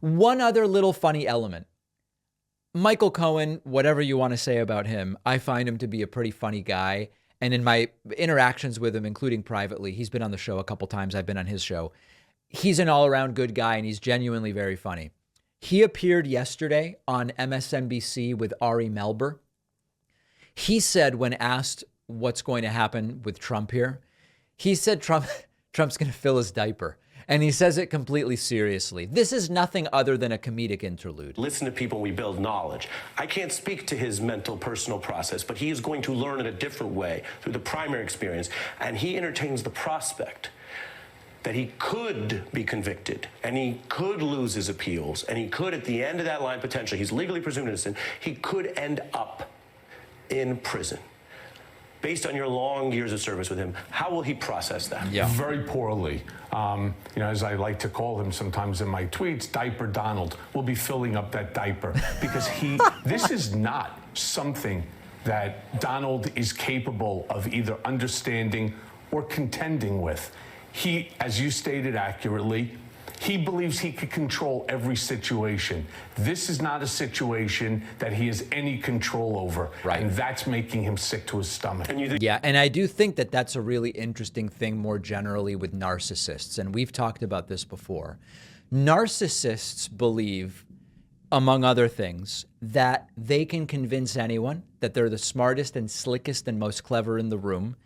One other little funny element. Michael Cohen, whatever you want to say about him, I find him to be a pretty funny guy. And in my interactions with him, including privately, he's been on the show a couple times. I've been on his show. He's an all-around good guy, and he's genuinely very funny. He appeared yesterday on MSNBC with Ari Melber. He said, when asked what's going to happen with Trump here, he said Trump's going to fill his diaper. And he says it completely seriously. This is nothing other than a comedic interlude. Listen to people, we build knowledge. I can't speak to his mental, personal process, but he is going to learn in a different way through the primary experience. And he entertains the prospect that he could be convicted and he could lose his appeals and he could, at the end of that line, potentially, he's legally presumed innocent, he could end up in prison. Based on your long years of service with him, how will he process that? Yeah. Very poorly. As I like to call him sometimes in my tweets, Diaper Donald will be filling up that diaper because this is not something that Donald is capable of either understanding or contending with. He, as you stated accurately, he believes he could control every situation. This is not a situation that he has any control over. Right. And that's making him sick to his stomach. Yeah, and I do think that that's a really interesting thing more generally with narcissists. And we've talked about this before. Narcissists believe, among other things, that they can convince anyone that they're the smartest and slickest and most clever in the room,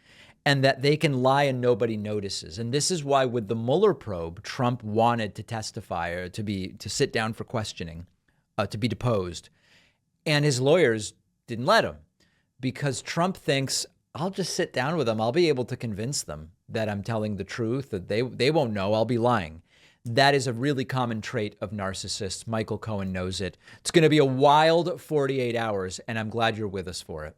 and that they can lie and nobody notices. And this is why with the Mueller probe, Trump wanted to testify or to sit down for questioning, to be deposed. And his lawyers didn't let him because Trump thinks, I'll just sit down with them. I'll be able to convince them that I'm telling the truth, that they won't know I'll be lying. That is a really common trait of narcissists. Michael Cohen knows it. It's going to be a wild 48 hours, and I'm glad you're with us for it.